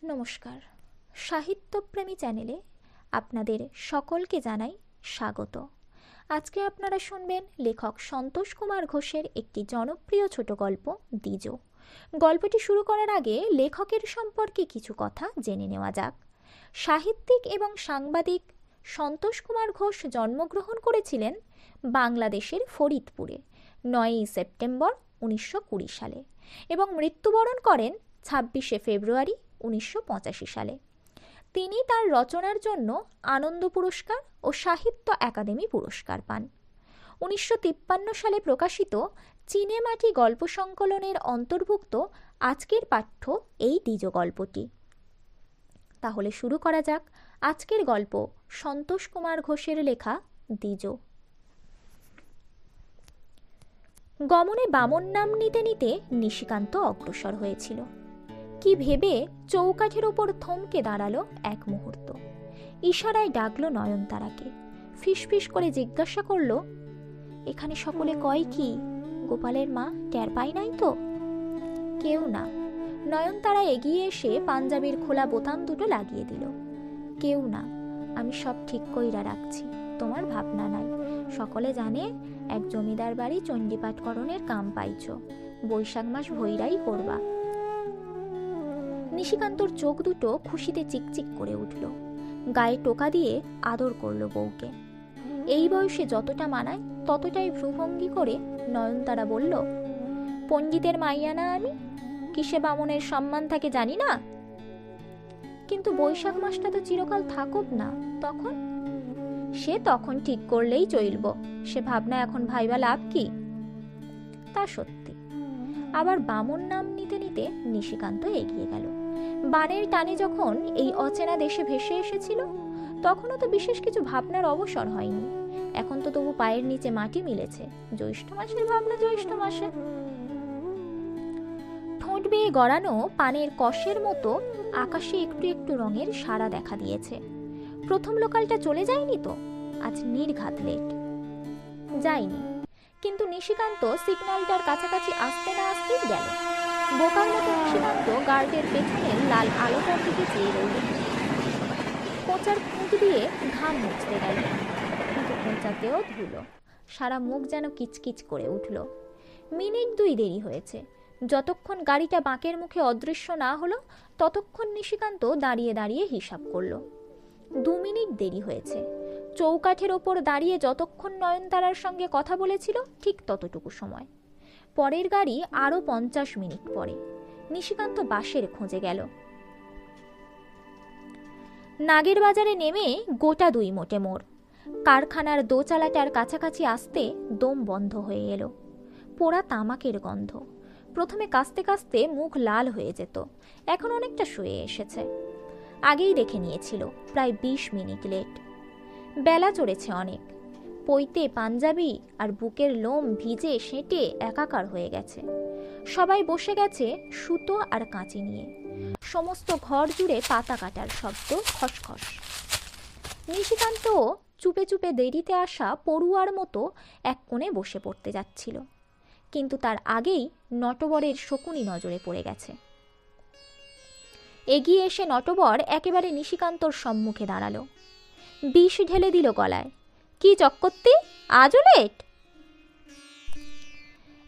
নমস্কার, সাহিত্যপ্রেমী চ্যানেলে আপনাদের সকলকে জানাই স্বাগত। আজকে আপনারা শুনবেন লেখক সন্তোষ কুমার ঘোষের একটি জনপ্রিয় ছোট গল্প দ্বিজ। গল্পটি শুরু করার আগে লেখকের সম্পর্কে কিছু কথা জেনে নেওয়া যাক। সাহিত্যিক এবং সাংবাদিক সন্তোষ কুমার ঘোষ জন্মগ্রহণ করেছিলেন বাংলাদেশের ফরিদপুরে 9 সেপ্টেম্বর 1920 সালে এবং মৃত্যুবরণ করেন 26 ফেব্রুয়ারি 1985 সালে। তিনি তার রচনার জন্য আনন্দ পুরস্কার ও সাহিত্য একাডেমি পুরস্কার পান। 1953 সালে প্রকাশিত চিনেমাটি গল্প সংকলনের অন্তর্ভুক্ত আজকের পাঠ্য এই দ্বিজ গল্পটি। তাহলে শুরু করা যাক আজকের গল্প সন্তোষ কুমার ঘোষের লেখা দ্বিজ। গমনে বামন নাম নিতে নিতে নিশিকান্ত অগ্রসর হয়েছিল। কি ভেবে চৌকাঠের ওপর থমকে দাঁড়ালো এক মুহূর্ত। ইশারায় ডাকলো নয়নতারাকে। ফিসফিস করে জিজ্ঞাসা করলো, এখানে সকলে কয় কি? গোপালের মা টের পাই নাই তো? কেউ না। নয়নতারা এগিয়ে এসে পাঞ্জাবির খোলা বোতাম দুটো লাগিয়ে দিল। কেউ না, আমি সব ঠিক কইরা রাখছি, তোমার ভাবনা নাই। সকলে জানে এক জমিদার বাড়ি চণ্ডীপাঠকরণের কাম পাইছ, বৈশাখ মাস ভৈরাই করবা। নিশিকান্তর চোখ দুটো খুশিতে চিকচিক করে উঠল। গায়ে টোকা দিয়ে আদর করল বউকে। এই বয়সে যতটা মানায় ততটাই ভ্রুভঙ্গি করে নয়নতারা বলল, পণ্ডিতের মাইয়া না আমি? কিসে বামনের সম্মান থাকে জানি না? কিন্তু বৈশাখ মাসটা তো চিরকাল থাকুক না, তখন? সে তখন ঠিক করলেই চলব, সে ভাবনা এখন ভাইবা লাভ কি? তা সত্যি। আবার বামন নাম নিতে নিতে নিশিকান্ত এগিয়ে গেল। বানের টানে যখন এই অচেনা দেশে ভেসে এসেছিল তখনও তো বিশেষ কিছু ভাবনার অবসর হয়নি। এখন তো তবু পায়ের নিচে মাটি মিলেছে। জ্যৈষ্ঠ মাসের ভাবনা জ্যৈষ্ঠ মাসে। ঠোঁট বেয়ে গড়ানো পানের কষের মতো আকাশে একটু একটু রঙের সারা দেখা দিয়েছে। প্রথম লোকালটা চলে যায়নি তো? আজ নির্ঘাত লেট। যায়নি, কিন্তু নিশিকান্ত সিগন্যালটার কাছাকাছি আসতে না আসতেই গেল। বোকার মতো নিশিকান্ত গার্ডের পেছনের লাল আলোটার দিকে চেয়ে রইল। কোঁচার খুঁত দিয়ে ঘাম মুছতে গেল, কিন্তু কোঁচাতেও ধুলো। সারা মুখ যেন কিচকিচ করে উঠল। মিনিট 2 দেরি হয়েছে। যতক্ষণ গাড়িটা বাঁকের মুখে অদৃশ্য না হলো ততক্ষণ নিশিকান্ত দাঁড়িয়ে দাঁড়িয়ে হিসাব করল। 2 মিনিট দেরি হয়েছে। চৌকাঠের ওপর দাঁড়িয়ে যতক্ষণ নয়নতারার সঙ্গে কথা বলেছিল ঠিক ততটুকু সময়। পরের গাড়ি আরো 50 মিনিট পরে। নিশিকান্ত বাসের খোঁজে গেল। নাগের বাজারে নেমে গোটা 2 মোটে মোড়। কারখানার দোচালাটার কাছাকাছি আসতে দম বন্ধ হয়ে এলো। পোড়া তামাকের গন্ধ। প্রথমে কাস্তে কাস্তে মুখ লাল হয়ে যেত, এখন অনেকটা শুয়ে এসেছে। আগেই দেখে নিয়েছিল প্রায় 20 মিনিট লেট। বেলা চড়েছে অনেক। পইতে পাঞ্জাবি আর বুকের লোম ভিজে সেঁটে একাকার হয়ে গেছে। সবাই বসে গেছে সুতো আর কাঁচি নিয়ে। সমস্ত ঘর জুড়ে পাতা কাটার শব্দ, খসখস। নিশিকান্ত চুপে চুপে দেরিতে আসা পড়ুয়ার মতো এক কোণে বসে পড়তে যাচ্ছিল, কিন্তু তার আগেই নটবরের শকুনি নজরে পড়ে গেছে। এগিয়ে এসে নটবর একেবারে নিশিকান্তর সম্মুখে দাঁড়ালো। বিষ ঢেলে দিল গলায়। কি চক্করতি, আজও লেট?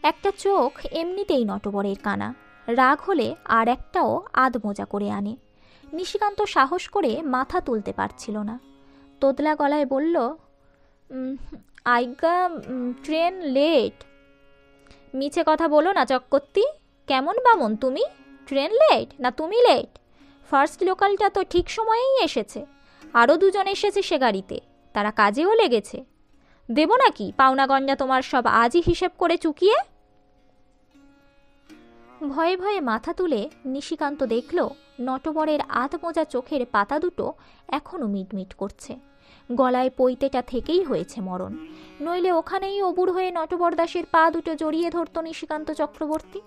একটা চোখ এমনিতেই নটবরের কানা, রাগ হলে আর একটাও আধ মোজা করে আনে। নিশিকান্ত সাহস করে মাথা তুলতে পারছিল না। তোদলা গলায় বলল, আইগা, ট্রেন লেট। মিছে কথা বলো না চক্করতি। কেমন বামন তুমি? ট্রেন লেট না তুমি লেট? ফার্স্ট লোকালটা তো ঠিক সময়েই এসেছে। আরও 2 জন এসেছে সে গাড়িতে, তারা কাজেও লেগেছে। দেব নাকি পাওনা গঞ্জা তোমার সব আজই হিসেব করে চুকিয়ে? ভয়ে ভয়ে মাথা তুলে নিশিকান্ত দেখল নটবরের আধ মোজা চোখের পাতা দুটো এখনো মিটমিট করছে। গলায় পৈতেটা থেকেই হয়েছে মরণ, নইলে ওখানেই অবুর হয়ে নটবর দাসের পা দুটো জড়িয়ে ধরত নিশিকান্ত চক্রবর্তী।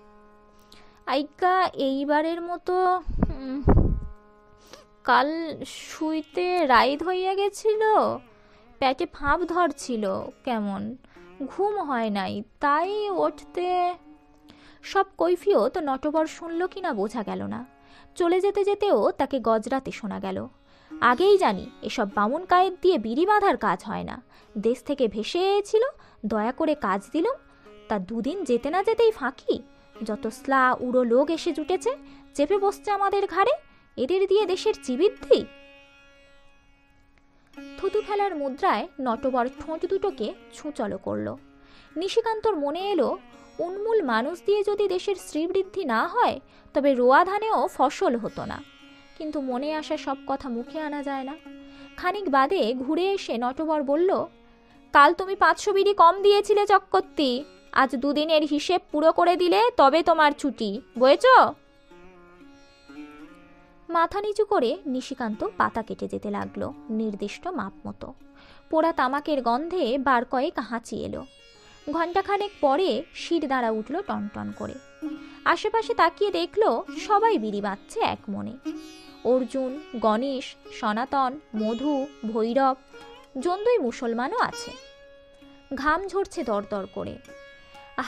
আইকা, এইবারের মতো কাল শুইতে রাইদ হইয়া গেছিল, পেটে ফাঁপ ধরছিল, কেমন ঘুম হয় নাই, তাই উঠতে। সব কৈফিয়ত নটবর শুনল কিনা বোঝা গেল না। চলে যেতে যেতেও তাকে গজরাতে শোনা গেল, আগেই জানি এসব বামুন কায়েত দিয়ে বিড়ি বাঁধার কাজ হয় না, দেশ থেকে ভেসে এসেছিল, দয়া করে কাজ দিলুম, তা দুদিন যেতে না যেতেই ফাঁকি, যত স্লা উড়ো লোক এসে জুটেছে, চেপে বসছে আমাদের ঘাড়ে, এদের দিয়ে দেশের চিবিদ্ধি। থুতু ফেলার মুদ্রায় নটবর ঠোঁট দুটোকে ছুঁচলো করল। নিশিকান্তর মনে এলো, উন্মূল মানুষ দিয়ে যদি দেশের শ্রীবৃদ্ধি না হয় তবে রোয়া ধানেও ফসল হতো না। কিন্তু মনে আসা সব কথা মুখে আনা যায় না। খানিক বাদে ঘুরে এসে নটবর বলল, কাল তুমি 500 বিড়ি কম দিয়েছিলে চক্কর্তি, আজ দুদিনের হিসেব পুরো করে দিলে তবে তোমার ছুটি, বুঝেছ? মাথা নিচু করে নিশিকান্ত পাতা কেটে যেতে লাগলো নির্দিষ্ট মাপ মতো। পোড়া তামাকের গন্ধে বার কয়েক হাঁচি এলো। ঘণ্টাখানেক পরে শির দ্বারা উঠল টনটন করে। আশেপাশে তাকিয়ে দেখলো সবাই বিড়ি বাঁধছে এক মনে। অর্জুন, গণেশ, সনাতন, মধু, ভৈরব, জন্দুই মুসলমানও আছে। ঘাম ঝরছে দরদর করে।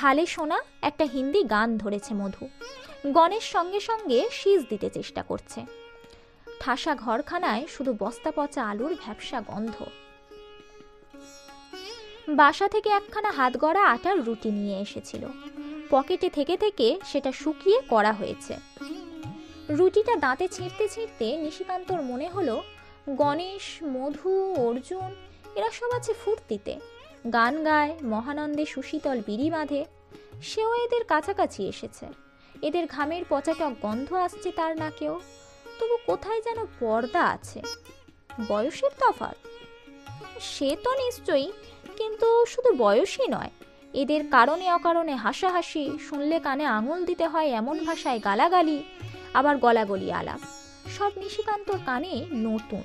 হালে শোনা একটা হিন্দি গান ধরেছে মধু। গণেশ সঙ্গে সঙ্গে শীষ দিতে চেষ্টা করছে। ঠাসা ঘরখানায় শুধু বস্তা পচা আলুর ভ্যাপসা গন্ধ। বাসা থেকে একখানা হাত গড়া আটার রুটি নিয়ে এসেছিল। পকেটে থেকে থেকে সেটা শুকিয়ে করা হয়েছে। রুটিটা দাঁতে ছিঁড়তে ছিঁড়তে নিশিকান্তর মনে হলো, গণেশ, মধু, অর্জুন এরা সব আছে ফুর্তিতে, গান গায়, মহানন্দে সুশীতল বিড়ি বাঁধে। সেও এদের কাছাকাছি এসেছে। এদের ঘামের পচাটক গন্ধ আসছে তার নাকেও। তবু কোথায় যেন পর্দা আছে। বয়সের তফাৎ সে তো নিশ্চয়ই, কিন্তু শুধু বয়সই নয়, এদের কারণে অকারণে হাসাহাসি, শুনলে কানে আঙুল দিতে হয় এমন ভাষায় গালাগালি, আবার গলাগলি আলাপ, সব নিশিকান্তর কানে নতুন।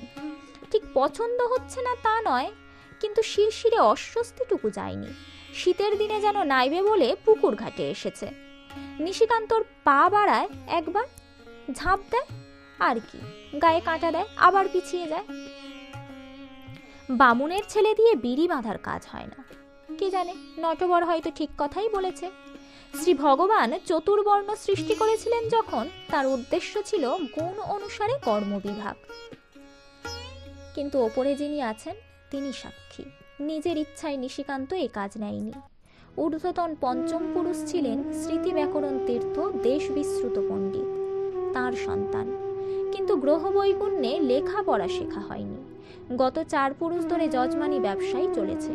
ঠিক পছন্দ হচ্ছে না তা নয়, কিন্তু শিরশিরে অস্বস্তিটুকু যায়নি। শীতের দিনে যেন নাইবে বলে পুকুর ঘাটে এসেছে। নিশিকান্তর পা বাড়ায় একবার, ঝাঁপ দেয়, আর কি, গায়ে কাঁটা দেয়, আবার পিছিয়ে যায়। বামুনের ছেলে দিয়ে বিড়ি বাঁধার কাজ হয় না। কে জানে, নটবর হয়তো ঠিক কথাই বলেছে। শ্রী ভগবান চতুর্বর্ণ সৃষ্টি করেছিলেন যখন, তার উদ্দেশ্য ছিল গুণ অনুসারে কর্মবিভাগ। কিন্তু ওপরে যিনি আছেন তিনি সাক্ষী, নিজের ইচ্ছায় নিশিকান্ত এ কাজ নেয়নি। ঊর্ধ্বতন পঞ্চম পুরুষ ছিলেন স্মৃতি ব্যাকরণ তীর্থ দেশ বিশ্রুত পণ্ডিত, তাঁর সন্তান। কিন্তু গ্রহ বৈগুণ্যে লেখাপড়া শেখা হয়নি। গত 4 পুরুষ ধরে যজমানি ব্যবসায় চলেছে।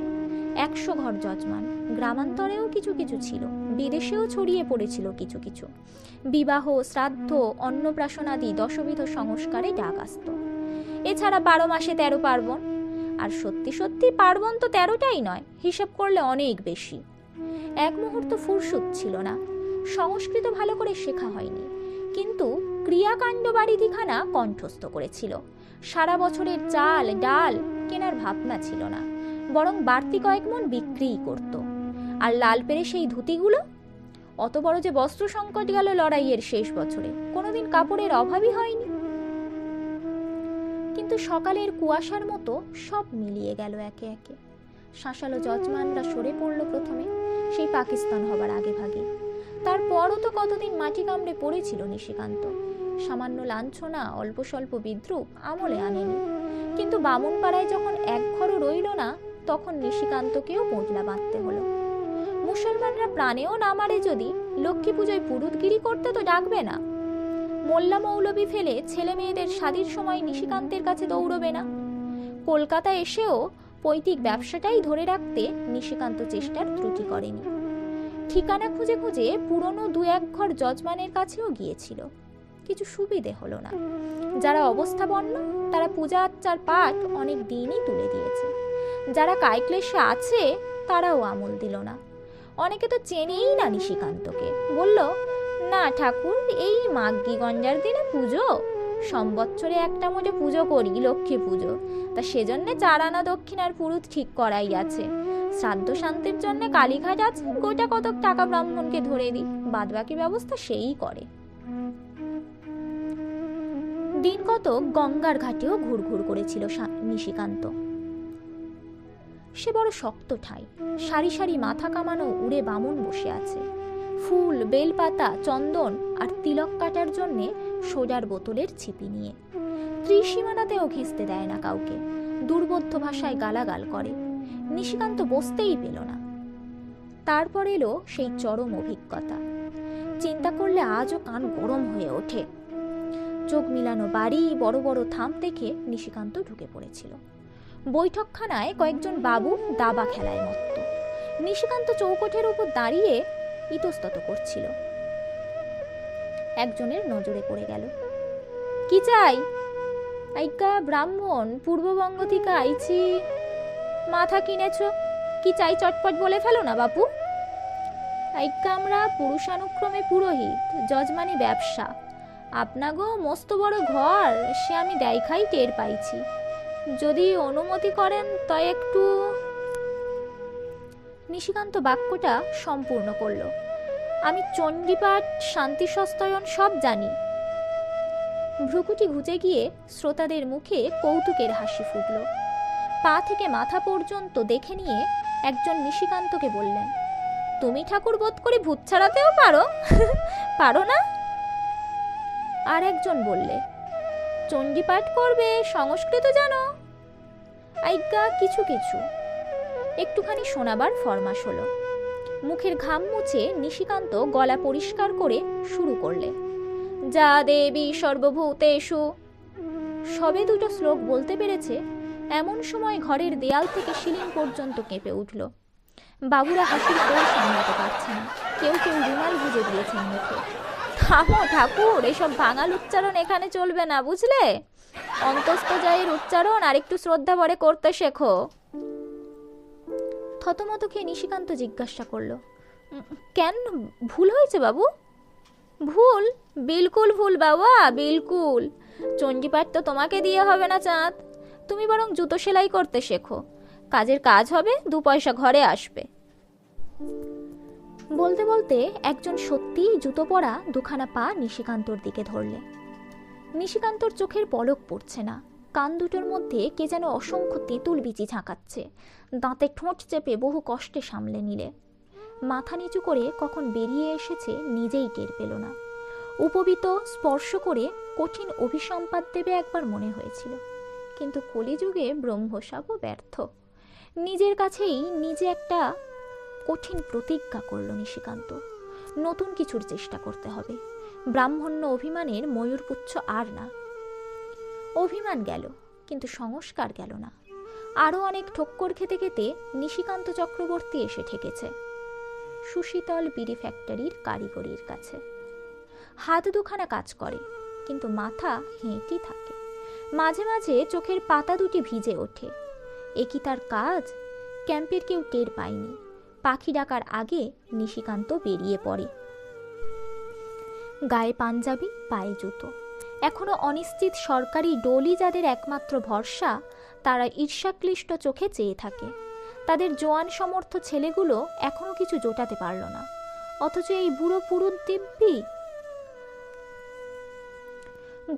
100 ঘর যজমান, গ্রামান্তরেও কিছু কিছু ছিল, বিদেশেও ছড়িয়ে পড়েছিল কিছু কিছু। বিবাহ, শ্রাদ্ধ, অন্নপ্রাশনাদি 10বিধ সংস্কারে ডাক আসত। এছাড়া 12 মাসে 13 পার্বণ। আর সত্যি সত্যি পার্বণ তো 13টাই নয়, হিসাব করলে অনেক বেশি। এক মুহূর্ত ফুরসুত ছিল না। সংস্কৃত ভালো করে শেখা হয়নি, কিন্তু ক্রিয়াকাণ্ড বাড়িদিখানা কণ্ঠস্থ করেছিল। সারা বছরের চাল ডাল কেনার ভাবনা ছিল না, বরং বাড়তি কয়েক মন বিক্রিই করত। আর লাল পেরে সেই ধুতিগুলো, অত বড় যে বস্ত্র সংকট গেল লড়াইয়ের শেষ বছরে, কোনোদিন কাপড়ের অভাবই হয়নি। কিন্তু সকালের কুয়াশার মতো সব মিলিয়ে গেল একে একে। শাঁসালো যজমানরা সরে পড়ল প্রথমে, সেই পাকিস্তান হবার আগে ভাগে। তারপরও তো কতদিন মাটি কামড়ে পড়েছিল নিশিকান্ত। সামান্য লাঞ্ছনা, অল্প স্বল্প বিদ্রুপ আমলে আনেনি। কিন্তু বামুনপাড়ায় যখন এক ঘরও রইল না, তখন নিশিকান্তকেও পোঁটলা বাঁধতে হলো। মুসলমানরা প্রাণেও না মারে যদি, লক্ষ্মী পুজোয় পুরুতগিরি করতে তো ডাকবে না। মোল্লা মৌলবি ফেলে ছেলে মেয়েদের শাদির সময় নিশিকান্তের কাছে দৌড়বে না। কলকাতা এসেও পৈতৃক ব্যবসাটাই ধরে রাখতে নিশিকান্ত চেষ্টার ত্রুটি করেনি। ঠিকানা খুঁজে খুঁজে পুরনো 2-1 ঘর যজমানের কাছেও গিয়েছিল, কিছু সুবিধে হলো না। যারা অবস্থাপন্ন তারা পূজা আচ্চার পাঠ অনেক দিনই তুলে দিয়েছে। যারা কায়ক্লেশে আছে তারাও আমল দিল না। অনেকে তো চেনেই না নিশিকান্তকে, বলল, না ঠাকুর, এই মাঘী গঞ্জার দিনে পুজো, সম্বৎসরে একটা মোটে পুজো করি, লক্ষ্মী পুজো, তা সেজন্য 4 আনা দক্ষিণার পুরুত ঠিক করাই আছে। শ্রাদ্ধ শান্তির জন্য কালীঘাট আছে, গোটা কতক টাকা ব্রাহ্মণকে ধরে দিই, বাদবাকি ব্যবস্থা সেই করে। দিন কতক গঙ্গার ঘাটেও ঘুরঘুর করেছিল নিশিকান্ত। সে বড় শক্ত ঠাই, সারি সারি মাথা কামানো উড়ে বামুন বসে আছে। ফুল, বেলপাতা, চন্দন আর তিলক কাটার জন্যে সোডার বোতলের ছিপি নিয়ে। ত্রিসীমানাতেও ঘেঁষতে দেয় না কাউকে, দুর্বোধ্য ভাষায় গালাগাল করে। নিশিকান্ত বসতেই পেল না। তারপর এলো সেই চরম অভিজ্ঞতা। চিন্তা করলে আজও কান গরম হয়ে ওঠে। চোখ মিলানো বাড়ি, বড় বড় থাম দেখে নিশিকান্ত ঢুকে পড়েছিল। বৈঠকখানায় কয়েকজন বাবু দাবা খেলায় মত্ত। নিশিকান্ত চৌকঠের উপর দাঁড়িয়ে ইতস্তত করছিল। একজনের নজরে পড়ে গেল। কি চাই? আইকা ব্রাহ্মণ, পূর্ববঙ্গ থেকে আইছি। মাথা কিনেছ? কি চাই চটপট বলে ফেলো না বাপু। আইকা আমরা পুরুষানুক্রমে পুরোহিত, যজমানি ব্যবসা। আপনাগো মস্ত বড় ঘর, সে আমি দেখাই টের পাইছি। যদি অনুমতি করেন তয় একটু। নিশিকান্ত বাক্যটা সম্পূর্ণ করল। আমি চণ্ডীপাঠ, শান্তি সস্তয়ন সব জানি। ভ্রুকুটি ঘুচে গিয়ে শ্রোতাদের মুখে কৌতুকের হাসি ফুটল। পা থেকে মাথা পর্যন্ত দেখে নিয়ে একজন নিশিকান্তকে বললেন, তুমি ঠাকুর বোধ করে ভূত ছাড়াতেও পারো? পারো না? আর একজন বললে, চণ্ডীপাঠ করবে, সংস্কৃত জানো? আজ্ঞা কিছু কিছু। একটুখানি শোনাবার ফরমাস হলো। মুখের ঘাম মুছে নিশিকান্ত গলা পরিষ্কার করে শুরু করলে, যা দেবী সর্বভূতেষু। সবে দুটো শ্লোক বলতে পেরেছে এমন সময় ঘরের দেয়াল থেকে সিলিং পর্যন্ত কেঁপে উঠল। বাবুরা হাসির জোর সামলাতে পারছে না, কেউ কেউ রুমাল গুজে দিয়েছেন মুখে। থামো ঠাকুর, এসব ভাঙাল উচ্চারণ এখানে চলবে না, বুঝলে? অন্তস্থ জয়ের উচ্চারণ আর একটু শ্রদ্ধা ভরে করতে শেখো। থতমত খেয়ে নিশিকান্ত জিজ্ঞাসা করল, কেন, ভুল হয়েছে বাবু? ভুল? বিলকুল ভুল বাবা, বিলকুল। চণ্ডীপাঠ তো তোমাকে দিয়ে হবে না চাঁদ। তুমি বরং জুতো সেলাই করতে শেখো, কাজের কাজ হবে, 2 পয়সা ঘরে আসবে। বলতে বলতে একজন সত্যিই জুতো পরা 2খানা পা নিশিকান্তর দিকে ধরলে। নিশিকান্তর চোখের পলক পড়ছে না। কান দুটোর মধ্যে কে যেন অসংখ্য তেঁতুল বিচি ঝাঁকাচ্ছে। দাঁতে ঠোঁট চেপে বহু কষ্টে সামলে নিলে। মাথা নিচু করে কখন বেরিয়ে এসেছে নিজেই টের পেল না। উপবিত স্পর্শ করে কঠিন অভিসম্পাদ দেবে একবার মনে হয়েছিল, কিন্তু কলিযুগে ব্রহ্মশাপও ব্যর্থ। নিজের কাছেই নিজে একটা কঠিন প্রতিজ্ঞা করল নিশিকান্ত। নতুন কিছুর চেষ্টা করতে হবে। ব্রাহ্মণ্য অভিমানের ময়ূরপুচ্ছ আর না। অভিমান গেল, কিন্তু সংস্কার গেল না। আরও অনেক ঠক্কর খেতে খেতে নিশিকান্ত চক্রবর্তী এসে ঠেকেছে সুশীতল বিড়ি ফ্যাক্টরির কারিগরির কাছে। হাত 2খানা কাজ করে, কিন্তু মাথা হেঁটে থাকে। মাঝে মাঝে চোখের পাতা দুটি ভিজে ওঠে। একই তার কাজ। ক্যাম্পের কেউ টের পায়নি। পাখি ডাকার আগে নিশিকান্ত বেরিয়ে পড়ে। গায়ে পাঞ্জাবি, পায়ে জুতো। এখনো অনিশ্চিত সরকারি ডলি যাদের একমাত্র ভরসা, তারা ঈর্ষাক্লিষ্ট চোখে চেয়ে থাকে। তাদের জোয়ান সমর্থ ছেলেগুলো এখনো কিছু জোটাতে পারল না, অথচ এই বুড়ো পুরুত দিব্যি।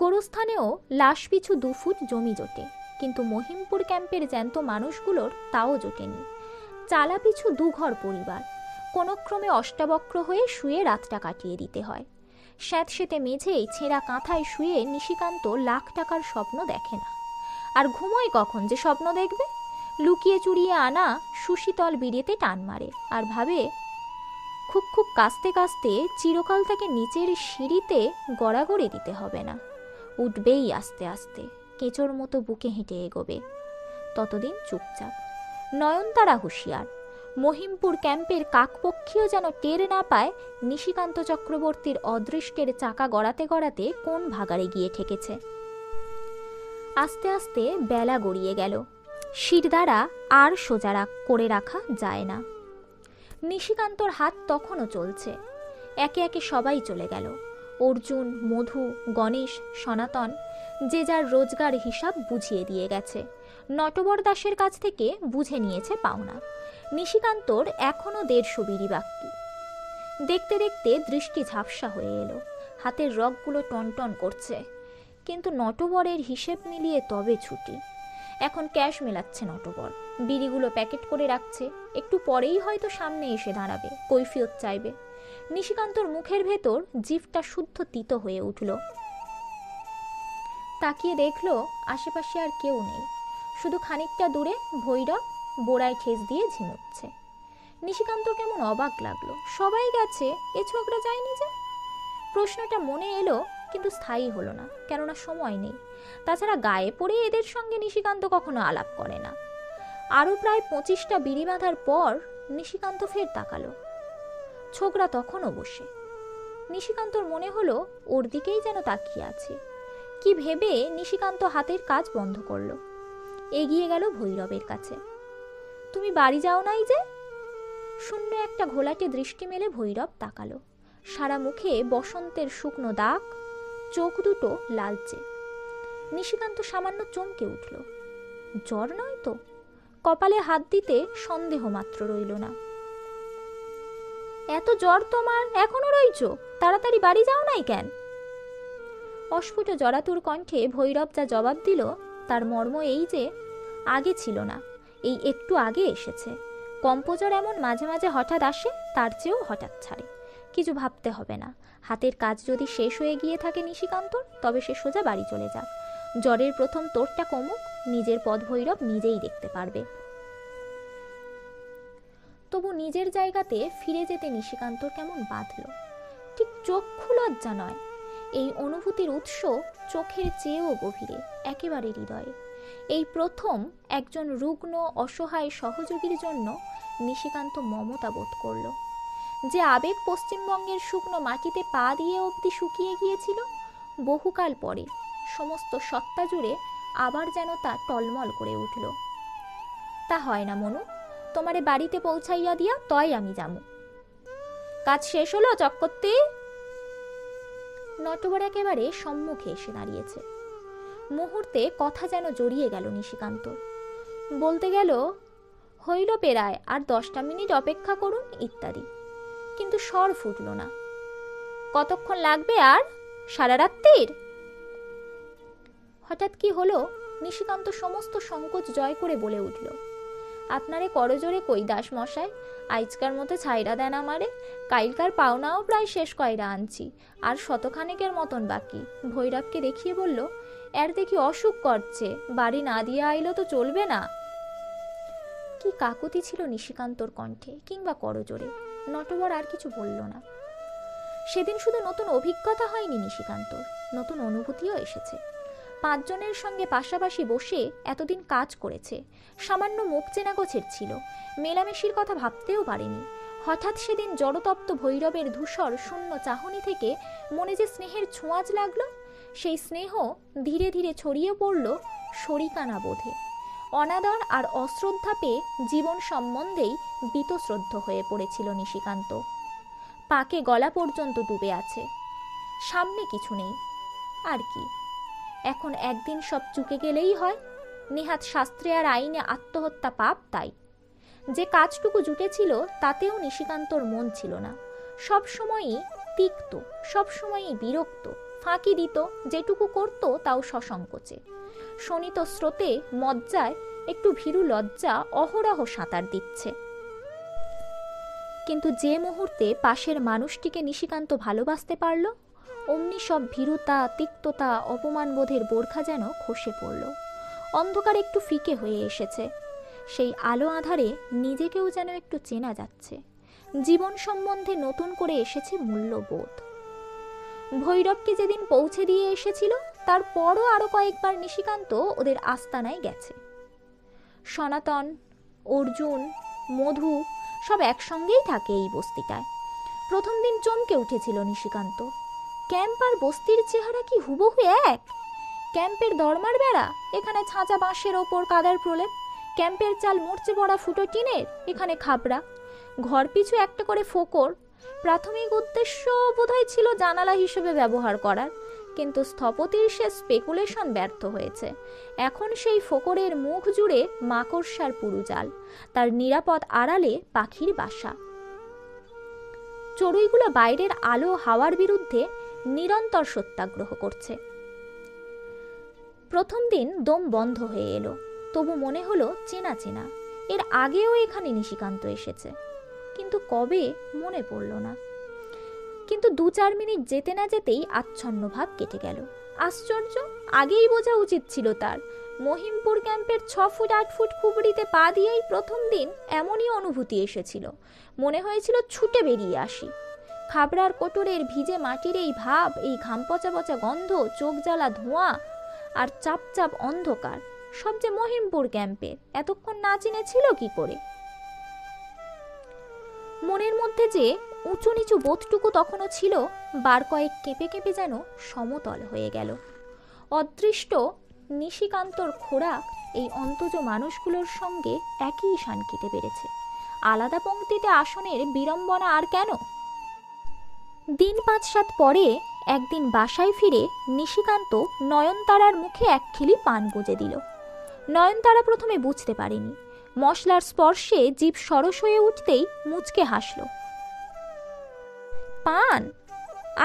গোরস্থানেও লাশ পিছু 2 ফুট জমি জোটে, কিন্তু মহিমপুর ক্যাম্পের জ্যান্ত মানুষগুলোর তাও জোটেনি। চালা পিছু 2 ঘর পরিবার। কোনো ক্রমে অষ্টাবক্র হয়ে শুয়ে রাতটা কাটিয়ে দিতে হয়। স্যাঁতসেঁতে মেঝেই ছেঁড়া কাঁথায় শুয়ে নিশিকান্ত লাখ টাকার স্বপ্ন দেখে না। আর ঘুমোয় কখন যে স্বপ্ন দেখবে? লুকিয়ে চুরিয়ে আনা সুশীতল বিড়িতে টান মারে আর ভাবে, খুব খুব কাস্তে কাস্তে চিরকাল তাকে নিচের সিঁড়িতে গড়াগড়ি দিতে হবে না, উঠবেই আস্তে আস্তে, কেঁচোর মতো বুকে হেঁটে এগোবে। ততদিন চুপচাপ। নয়নতারা হুঁশিয়ার। মহিমপুর ক্যাম্পের কাকপক্ষীও যেন টের না পায় নিশিকান্ত চক্রবর্তীর অদৃষ্টের চাকা গড়াতে গড়াতে কোন ভাগাড়ে গিয়ে ঠেকেছে। আস্তে আস্তে বেলা গড়িয়ে গেল। শিরদাঁড়া আর সোজা করে রাখা যায় না। নিশিকান্তর হাত তখনও চলছে। একে একে সবাই চলে গেল। অর্জুন, মধু, গণেশ, সনাতন যে যার রোজগার হিসাব বুঝিয়ে দিয়ে গেছে। নটবর দাসের কাছ থেকে বুঝে নিয়েছে পাওনা। নিশিকান্তর এখনও 150 বিড়ি বাকি। দেখতে দেখতে দৃষ্টি ঝাপসা হয়ে এলো। হাতের রগগুলো টনটন করছে, কিন্তু নটবরের হিসেব মিলিয়ে তবে ছুটি। এখন ক্যাশ মেলাচ্ছে নটবর। বিড়িগুলো প্যাকেট করে রাখছে। একটু পরেই হয়তো সামনে এসে দাঁড়াবে, কৈফিয়ত চাইবে। নিশিকান্তর মুখের ভেতর জিভটা শুদ্ধ তিতো হয়ে উঠল। তাকিয়ে দেখল আশেপাশে আর কেউ নেই, শুধু খানিকটা দূরে ভৈরব বোড়ায় ঠেস দিয়ে ঝিমুচ্ছে। নিশিকান্তর কেমন অবাক লাগলো, সবাই গেছে, এ ছোকরা যায়নি যে? প্রশ্নটা মনে এলো, কিন্তু স্থায়ী হলো না, কেননা সময় নেই। তাছাড়া গায়ে পড়ে এদের সঙ্গে নিশিকান্ত কখনো আলাপ করে না। আরও প্রায় 25টা বিড়ি বাঁধার পর নিশিকান্ত ফের তাকালো। ছোকরা তখনও বসে। নিশিকান্তর মনে হলো ওর দিকেই যেন তাকিয়ে আছে। কি ভেবে নিশিকান্ত হাতের কাজ বন্ধ করলো, এগিয়ে গেল ভৈরবের কাছে। তুমি বাড়ি যাও নাই যে? শূন্য একটা ঘোলাটে দৃষ্টি মেলে ভৈরব তাকালো। সারা মুখে বসন্তের শুকনো দাগ, চোখ দুটো লালচে। নিশিকান্ত সামান্য চমকে উঠল। জ্বর নয় তো? কপালে হাত দিতে সন্দেহ মাত্র রইল না। এত জ্বর তোমার, এখনো রইছ? তাড়াতাড়ি বাড়ি যাও নাই কেন? অস্ফুট জরাতুর কণ্ঠে ভৈরব যা জবাব দিল তার মর্ম এই যে আগে ছিল না, এই একটু আগে এসেছে। কম্পোজর এমন মাঝে মাঝে হঠাৎ আসে, তার চেয়েও হঠাৎ ছাড়ে। কিছু ভাবতে হবে না, হাতের কাজ যদি শেষ হয়ে গিয়ে থাকে নিশিকান্তর, তবে সে সোজা বাড়ি চলে যাক। জ্বরের প্রথম তোরটা কমুক, নিজের পথ ভৈরব নিজেই দেখতে পারবে। তবু নিজের জায়গাতে ফিরে যেতে নিশিকান্তর কেমন বাঁধল। ঠিক চক্ষু লজ্জা নয়, এই অনুভূতির উৎস চোখের চেয়েও গভীরে, একেবারে হৃদয়ে। এই প্রথম একজন রুগ্ন অসহায় সহযোগীর জন্য নিশিকান্ত মমতা বোধ করল। যে আবেগ পশ্চিমবঙ্গের শুকনো মাটিতে পা দিয়ে অবধি শুকিয়ে গিয়েছিল, বহুকাল পরে সমস্ত সত্তা জুড়ে আবার যেন তা টলমল করে উঠল। তা হয় না মনু, তোমারে বাড়িতে পৌঁছাইয়া দিয়া তয় আমি যামু। কাজ শেষ হলো চক্করতি? নটবর একেবারে সম্মুখে এসে দাঁড়িয়েছে। মুহূর্তে কথা যেন জড়িয়ে গেল নিশিকান্তর। বলতে গেল, হইল পেরায়, আর 10টা মিনিট অপেক্ষা করুন ইত্যাদি, কিন্তু স্বর ফুটল না। কতক্ষণ লাগবে আর? সারা রাত্রির? হঠাৎ কি হলো, নিশিকান্ত সমস্ত সংকোচ জয় করে বলে উঠল, আপনারে করজোরে কই দাস মশাই, আইজকার মতো ছাইরা দেন আমারে। কাইলকার পাওনাও প্রায় শেষ কয়রা আনছি, আর শতখানেকের মতন বাকি। ভৈরবকে দেখিয়ে বলল, এর দেখি অসুখ করছে, বাড়ি না দিয়ে আইলো তো চলবে না। কি কাকুতি ছিল নিশিকান্তর কণ্ঠে, কিংবা করজোরে। নটবর আর কিছু বলল না। সেদিন শুধু নতুন অভিজ্ঞতা হয়নি নিশিকান্তর, নতুন অনুভূতিও এসেছে। 5 জনের সঙ্গে পাশাপাশি বসে এতদিন কাজ করেছে, সামান্য মুখ চেনা গোছের ছিল, মেলামেশির কথা ভাবতেও পারেনি। হঠাৎ সেদিন জড়তপ্ত ভৈরবের ধূসর শূন্য চাহনি থেকে মনে যে স্নেহের ছোঁয়াচ লাগলো, সেই স্নেহ ধীরে ধীরে ছড়িয়ে পড়ল শরিকানা বোধে। অনাদর আর অশ্রদ্ধা পেয়ে জীবন সম্বন্ধেই বীতশ্রদ্ধ হয়ে পড়েছিল নিশিকান্ত। পাকে গলা পর্যন্ত ডুবে আছে, সামনে কিছু নেই। আর কি, এখন একদিন সব চুকে গেলেই হয়। নেহাত শাস্ত্রে আর আইনে আত্মহত্যা পাপ, তাই। যে কাজটুকু জুটেছিল তাতেও নিশিকান্তর মন ছিল না। সব সময়ই তিক্ত, সব সময়ই বিরক্ত। ফাঁকি দিত, যেটুকু করত তাও সসংকোচে। শোনিত স্রোতে মজ্জায় একটু ভীরু লজ্জা অহরহ সাঁতার দিচ্ছে। কিন্তু যে মুহূর্তে পাশের মানুষটিকে নিশিকান্ত ভালোবাসতে পারল, অমনি সব ভীরুতা, তিক্ততা, অপমানবোধের বোরখা যেন খসে পড়ল। অন্ধকার একটু ফিকে হয়ে এসেছে, সেই আলো আঁধারে নিজেকেও যেন একটু চেনা যাচ্ছে। জীবন সম্বন্ধে নতুন করে এসেছে মূল্যবোধ। ভৈরবকে যেদিন পৌঁছে দিয়ে এসেছিল, তারপরও আরো কয়েকবার নিশিকান্ত ওদের আস্তানায় গেছে। সনাতন, অর্জুন, মধু সব একসঙ্গেই থাকে এই বস্তিটায়। প্রথম দিন চমকে উঠেছিল নিশিকান্ত। ক্যাম্প আর বস্তির চেহারা কি হুবহু এক? ক্যাম্পের দরমার বেড়া, এখানে ছাঁচা বাঁশের ওপর কাদার প্রলেপ। ক্যাম্পের চাল মরচে পড়া ফুটো টিনের, এখানে খাবড়া। ঘর পিছু একটা করে ফোকর। প্রাথমিক উদ্দেশ্য বোধহয় ছিল জানালা হিসেবে ব্যবহার করার, কিন্তু স্থপতির সে স্পেকুলেশন ব্যর্থ হয়েছে। এখন সেই ফোকরের মুখ জুড়ে মাকড়সার পুরুজাল, তার নিরাপদ আড়ালে পাখির বাসা। চড়ুইগুলো বাইরের আলো হাওয়ার বিরুদ্ধে নিরন্তর সত্যাগ্রহ করছে। প্রথম দিন দম বন্ধ হয়ে এলো, তবু মনে হলো চেনা চেনা। এর আগেও এখানে নিশিকান্ত এসেছে, কিন্তু কবে মনে পড়ল না। কিন্তু 2-4 মিনিট যেতে না যেতেই আচ্ছন্ন ভাব কেটে গেল। আশ্চর্য, আগেই বোঝা উচিত ছিল তার। মহিমপুর ক্যাম্পের 6 ফুট 8 ফুট খুবড়িতে পা দিয়েই প্রথম দিন এমনই অনুভূতি এসেছিল। মনে হয়েছিল ছুটে বেরিয়ে আসি। খাবড়ার কোটরের ভিজে মাটির এই ভাব, এই ঘাম পচা পচা গন্ধ, চোখ জ্বালা ধোঁয়া আর চাপ চাপ অন্ধকার, সব যে মহিমপুর ক্যাম্পের। এতক্ষণ না চিনে ছিল কি করে? মনের মধ্যে যে উঁচু নিচু বোধটুকু তখনও ছিল, বার কয়েক কেঁপে কেঁপে যেন সমতল হয়ে গেল। অদৃষ্ট নিশিকান্তর খোরাক এই অন্তজ মানুষগুলোর সঙ্গে একই শানকিতে বেড়েছে। আলাদা পংক্তিতে আসনের বিড়ম্বনা আর কেন? দিন 5-7 পরে একদিন বাসায় ফিরে নিশিকান্ত নয়নতারার মুখে এক খিলি পান গুঁজে দিল। নয়নতারা প্রথমে বুঝতে পারেনি। মশলার স্পর্শে জিভ সরস হয়ে উঠতেই মুচকে হাসল। পান?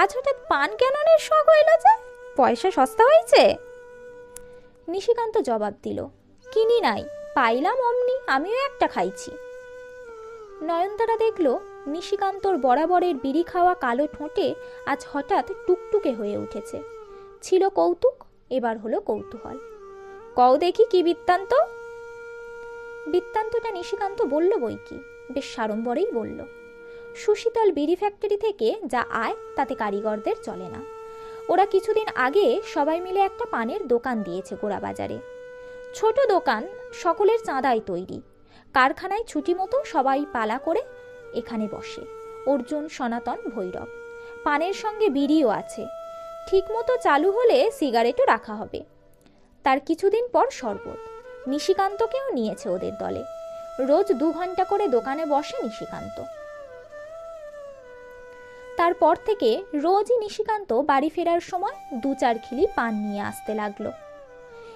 আজ হঠাৎ পান কেননের শখ হইল যে? পয়সা সস্তা হয়েছে? নিশিকান্ত জবাব দিল, কিনি নাই, পাইলাম অমনি, আমিও একটা খাইছি। নয়নতারা দেখল নিশিকান্তর বরাবরের বিড়ি খাওয়া কালো ঠোঁটে আজ হঠাৎ টুকটুকে হয়ে উঠেছে। ছিল কৌতুক, এবার হলো কৌতূহল। কও দেখি কি বৃত্তান্ত? বৃত্তান্তটা নিশিকান্ত বলল বই কি, বেশ সাড়ম্বরেই বলল। সুশীতল বিড়ি ফ্যাক্টরি থেকে যা আয় তাতে কারিগরদের চলে না। ওরা কিছুদিন আগে সবাই মিলে একটা পানের দোকান দিয়েছে গোড়া বাজারে। ছোট দোকান, সকলের চাঁদায় তৈরি। কারখানায় ছুটি মতো সবাই পালা করে এখানে বসে। অর্জুন, সনাতন, ভৈরব। পানের সঙ্গে বিড়িও আছে। ঠিক মতো চালু হলে সিগারেটও রাখা হবে। তার কিছুদিন পর শরবত। নিশিকান্তকেও নিয়েছে ওদের দলে। রোজ 2 ঘন্টা করে দোকানে বসে নিশিকান্ত। তারপর থেকে রোজই নিশিকান্ত বাড়ি ফেরার সময় 2-4 খিলি পান নিয়ে আসতে লাগলো।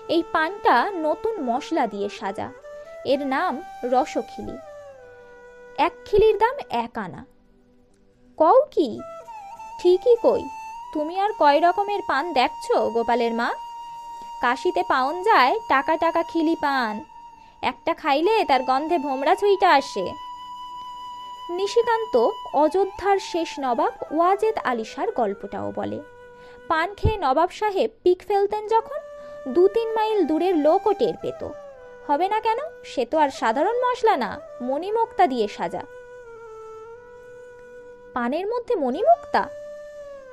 এই পানটা নতুন মশলা দিয়ে সাজা। এর নাম রসখিলি। 1 খিলির দাম 1 আনা। কও কি? ঠিকই কই। তুমি আর কয় রকমের পান দেখছো গোপালের মা? কাশিতে পাওন যায় টাকা টাকা খিলি পান। একটা খাইলে তার গন্ধে ভোমরা ছুঁইটা আসে। নিশিকান্ত অযোধ্যার শেষ নবাব ওয়াজেদ আলী শাহর গল্পটাও বলে। পান খেয়ে নবাব সাহেব পিক ফেলতেন যখন, 2-3 মাইল দূরের লোকও টের পেত। হবে না কেন? সে তো আর সাধারণ মশলা না, মণিমুক্তা দিয়ে সাজা। পানের মধ্যে মণিমুক্তা?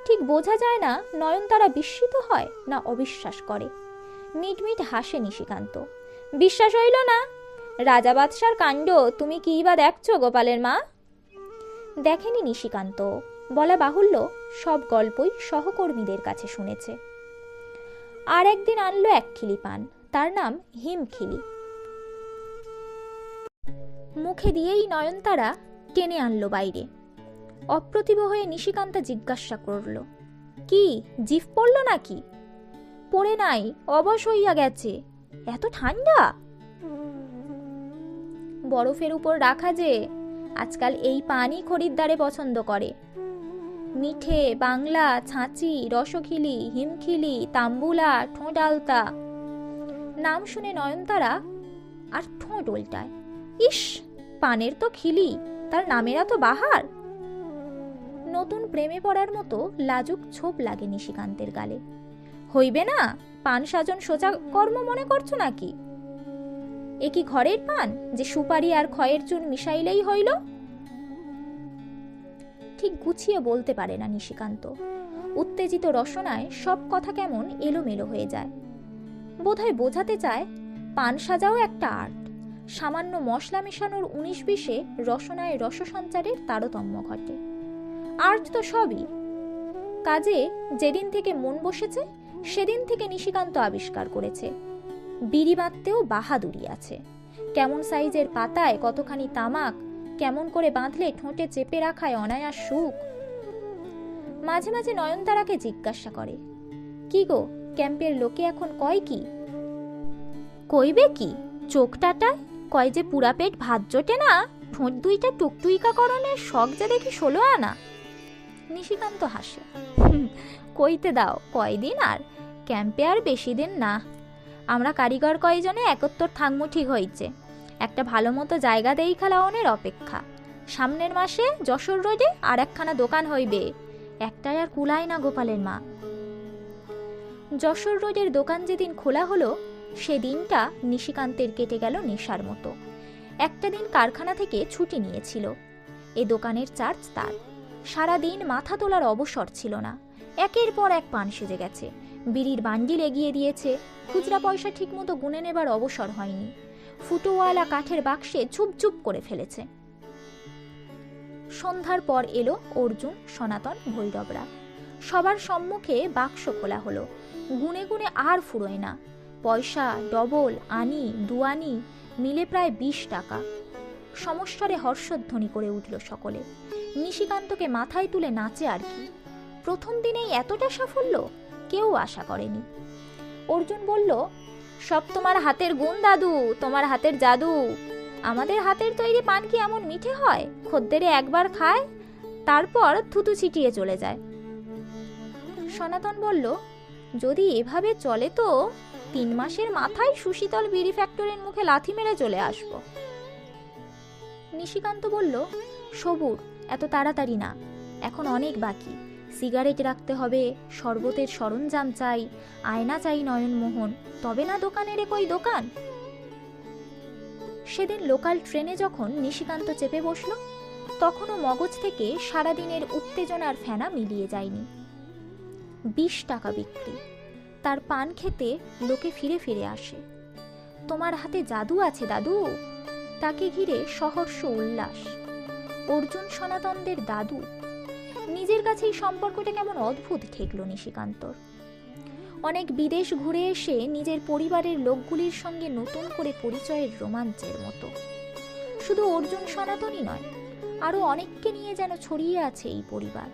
ঠিক বোঝা যায় না নয়নতারা বিস্মিত হয় না অবিশ্বাস করে। মিটমিট হাসে নিশিকান্ত। বিশ্বাস হইল না? রাজা বাদশার কাণ্ড তুমি কি বা দেখছো গোপালের মা? দেখেনি নিশিকান্ত, বলা বাহুল্য, সব গল্পই সহকর্মীদের কাছে শুনেছে। আর একদিন আনলো 1 খিলি পান, তার নাম হিমখিলি। মুখে দিয়েই নয়নতারা টেনে আনলো বাইরে। অপ্রতিভ হয়ে নিশিকান্তা জিজ্ঞাসা করল, কি জিভ পড়ল নাকি? পড়ে নাই, অবশ হইয়া গেছে। এত ঠান্ডা? বরফের উপর রাখা যে। আজকাল এই পানই খরিদ্দারে পছন্দ করে। মিঠে, বাংলা, ছাঁচি, রসখিলি, হিমখিলি, তাম্বুলা, ঠোঁট আলতা। নাম শুনে নয়নতারা আর ঠোঁট উল্টায়। ইস, পানের তো খিলি, তার নামেরা তো বাহার। নতুন প্রেমে পড়ার মতো লাজুক ছোপ লাগে নিশিকান্তের গালে। হইবে না? পান সাজন সোজা কর্ম মনে করছো নাকি? এ কি ঘরের পান যে সুপারি আর খয়ের চুন মিশাইলেই হইল? ঠিক গুছিয়ে বলতে পারে না নিশিকান্ত। উত্তেজিত রসনায় সব কথা কেমন এলোমেলো হয়ে যায়। বোধহয় বোঝাতে চায় পান সাজাও একটা আর্ট। সামান্য মশলা মেশানোর 19-20-এ রসনায় রসসঞ্চারের তারতম্য ঘটে। আর্ট তো সবই। কাজে যেদিন থেকে মন বসেছে সেদিন থেকে নিশিকান্ত আবিষ্কার করেছে বিড়ি বাঁধতেও বাহাদুরি আছে। কেমন সাইজের পাতায় কতখানি তামাক, কেমন করে বাঁধলে ঠোঁটে চেপে রাখায় অনায়াস সুখ। মাঝে মাঝে নয়নতারাকে জিজ্ঞাসা করে, কি গো, ক্যাম্পের লোকে এখন কয় কি? কইবে কি? চোখটাটায় কয় যে পুরা পেট ভাত জোটে না, ঠোঁট 2টা টুকটুইকা করণের শখ যে দেখি 16 আনা। নিশিকান্ত হাসে। কইতে দাও, কয়দিন আর? ক্যাম্পে আর বেশি দিন না। আমরা কারিগর কয়জনে 71 থাকমু ঠিক হইছে। একটা ভালো মতো জায়গা দেই খালাওনের অপেক্ষা। সামনের মাসে যশোর রোডে আর একখানা দোকান হইবে। একটাই আর কুলায় না গোপালের মা। যশোর রোডের দোকান যেদিন খোলা হলো সেদিনটা নিশিকান্তের কেটে গেল নেশার মতো। একটা দিন কারখানা থেকে ছুটি নিয়েছিল। এ দোকানের চার্জ তার। সারাদিন মাথা তোলার অবসর ছিল না। একের পর এক পান সেজে গেছে, বিড়ির বান্ডিল এগিয়ে দিয়েছে, খুচরা পয়সা ঠিকমতো গুনে নেবার অবসর হয়নি। ফুটোওয়ালা কাঠের বাক্সে ঝুপঝুপ করে ফেলেছে। সন্ধ্যার পর এলো অর্জুন, সনাতন, ভৈরবরা। সবার সম্মুখে বাক্স খোলা হলো। গুনে গুনে আর ফুরোয় না। পয়সা ডবল, আনি দুয়ানি মিলে প্রায় 20 টাকা। সমস্বরে হর্ষধ্বনি করে উঠল সকলে। নিশিকান্তকে মাথায় তুলে নাচে আর কি। প্রথম দিনেই এতটা সাফল্য কেউ আশা করেনি। অর্জুন বলল, সব তোমার হাতের গুণ দাদু, তোমার হাতের জাদু। আমাদের হাতের তৈরি পান কি এমন মিঠে হয়? খদ্দেরে একবার খায়, তারপর থুতু ছিটিয়ে চলে যায়। সনাতন বলল, যদি এভাবে চলে তো 3 মাসের মাথায় সুশীতল বিড়ি ফ্যাক্টরির মুখে লাথি মেরে চলে আসব। নিশিকান্ত বলল, সবুর, এত তাড়াতাড়ি না, এখন অনেক বাকি। সিগারেট রাখতে হবে, শরবতের সরঞ্জাম চাই, আয়না চাই নয়নমোহন, তবে না দোকানের কই দোকান। সেদিন লোকাল ট্রেনে যখন নিশিকান্ত চেপে বসল, তখনও মগজ থেকে সারাদিনের উত্তেজনার ফেনা মিলিয়ে যায়নি। 20 টাকা বিক্রি। তার পান খেতে লোকে ফিরে ফিরে আসে। তোমার হাতে জাদু আছে দাদু। তাকে ঘিরে সহর্ষ উল্লাস। অর্জুন সনাতনদের দাদু। নিজের কাছে এই সম্পর্কটা কেমন অদ্ভুত ঠেকল নিশিকান্তর। অনেক বিদেশ ঘুরে এসে নিজের পরিবারের লোকগুলির সঙ্গে নতুন করে পরিচয়ের রোমাঞ্চের মতো। শুধু অর্জুন সনাতনই নয়, আরো অনেককে নিয়ে যেন ছড়িয়ে আছে এই পরিবার।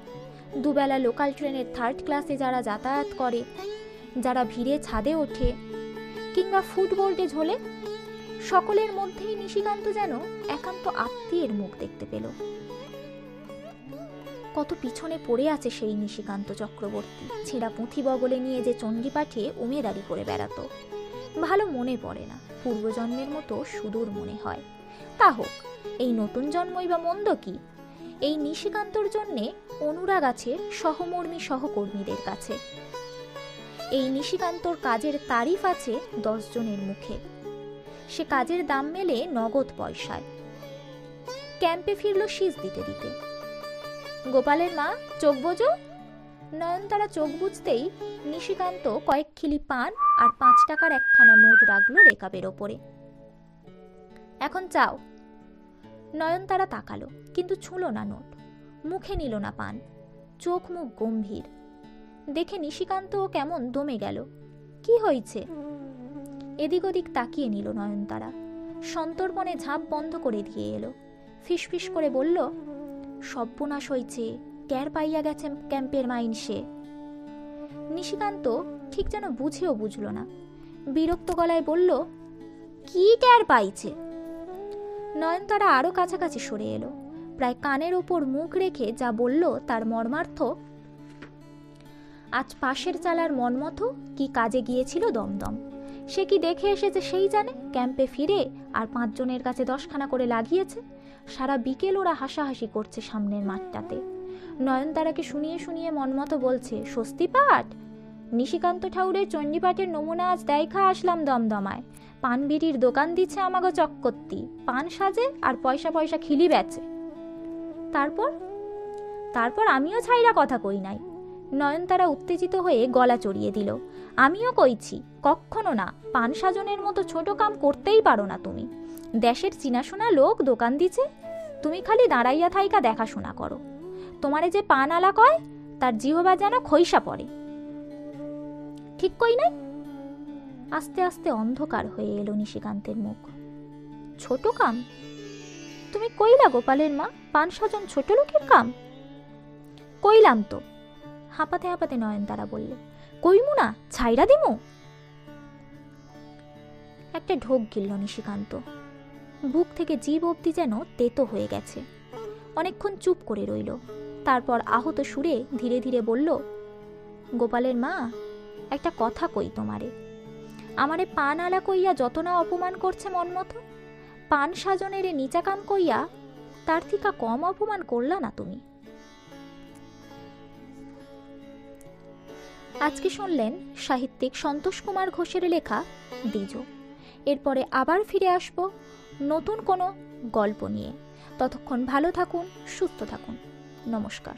দুবেলা লোকাল ট্রেনের 3rd ক্লাসে যারা যাতায়াত করে, যারা ভিড়ে ছাদে ওঠে কিংবা ফুটবোর্ডে ঝোলে, সকলের মধ্যেই নিশিকান্ত যেন একান্ত আত্মীয়ের মুখ দেখতে পেল। কত পিছনে পড়ে আছে সেই নিশিকান্ত চক্রবর্তী, ছেঁড়া পুঁথি বগলে নিয়ে যে চণ্ডীপাঠে উমেদারি করে বেড়াতো। ভালো মনে পড়ে না, পূর্বজন্মের মতো সুদূর মনে হয়। তা হোক, এই নতুন জন্মই বা মন্দ কি? এই নিশিকান্তর জন্যে অনুরাগ আছে সহমর্মী সহকর্মীদের কাছে। এই নিশিকান্তর কাজের তারিফ আছে 10 জনের মুখে। সে কাজের দাম মেলে নগদ পয়সায়। ক্যাম্পে ফিরল শীষ দিতে দিতে। গোপালের মা, চোখ বোঝো। নয়নতারা চোখ বুঝতেই নিশিকান্ত কয়েক খিলি পান আর 5 টাকার একখানা নোট রাখলো রেকাবের ওপরে। এখন চাও। নয়নতারা তাকালো, কিন্তু ছুঁলো না নোট, মুখে নিল না পান। চোখ মুখ গম্ভীর। দেখে নিশিকান্ত কেমন দমে গেল। কি হয়েছে? এদিক ওদিক তাকিয়ে নিল নয়নতারা। সন্তর্পণে ঝাঁপ বন্ধ করে দিয়ে এলো। ফিসফিস করে বলল, সর্বনাশ হইছে, ট্যার পাইয়া গেছে ক্যাম্পের মাইনসে। নিশিকান্ত ঠিক যেন বুঝেও বুঝল না। বিরক্ত গলায় বলল, কি ট্যার পাইছে? নয়নতারা আরো কাছাকাছি সরে এলো। প্রায় কানের ওপর মুখ রেখে যা বলল তার মর্মার্থ, আজ পাশের চালার মনমতো কি কাজে গিয়েছিল দমদম। সে কি দেখে এসেছে সেই জানে। ক্যাম্পে ফিরে আর 5 জনের কাছে 10খানা করে লাগিয়েছে। সারা বিকেল ওরা হাসাহাসি করছে সামনের মাঠটাতে। নয়নতারাকে শুনিয়ে শুনিয়ে মনমতো বলছে, স্বস্তি পাঠ। নিশিকান্ত ঠাউরের চণ্ডীপাঠের নমুনা আজ দেখা আসলাম দমদমায়। পান বিড়ির দোকান দিচ্ছে আমাগো চক্কর্তি, পান সাজে আর পয়সা পয়সা খিলি বেচে। তারপর আমিও ছাইরা কথা কই নাই। নয়নতারা উত্তেজিত হয়ে গলা চড়িয়ে দিল, আমিও কইছি, কখনো না। পান সাজনের মতো ছোট কাম করতেই পারো না তুমি। দেশের চিনাশোনা লোক দোকান দিছে, তুমি খালি দাঁড়াইয়া থাইকা দেখাশোনা করো। তোমারে যে পান আলা কয় তার জিহবা যেন খইসা পড়ে। ঠিক কই নাই? আস্তে আস্তে অন্ধকার হয়ে এলো নিশিকান্তের মুখ। ছোট কাম? তুমি কইলা গোপালের মা পান সাজন ছোট লোকের কাম? কইলাম তো, হাঁপাতে হাঁপাতে নয়নতারা বললে। কইমু না, ছাইরা দিমু। একটা ঢোক গিলল নিশিকান্ত। বুক থেকে জিভ অবধি যেন তেতো হয়ে গেছে। অনেকক্ষণ চুপ করে রইল। তারপর আহত সুরে ধীরে ধীরে বলল, গোপালের মা, একটা কথা কই তোমারে। আমারে পান আলা কইয়া যত না অপমান করছে মনমতো, পান সাজনের নিচা কাম কইয়া তার থিকা কম অপমান করলা না তুমি। আজকে শুনলেন সাহিত্যিক সন্তোষ কুমার ঘোষের লেখা দ্বিজ। এরপরে আবার ফিরে আসব নতুন কোনো গল্প নিয়ে। ততক্ষণ ভালো থাকুন, সুস্থ থাকুন। নমস্কার।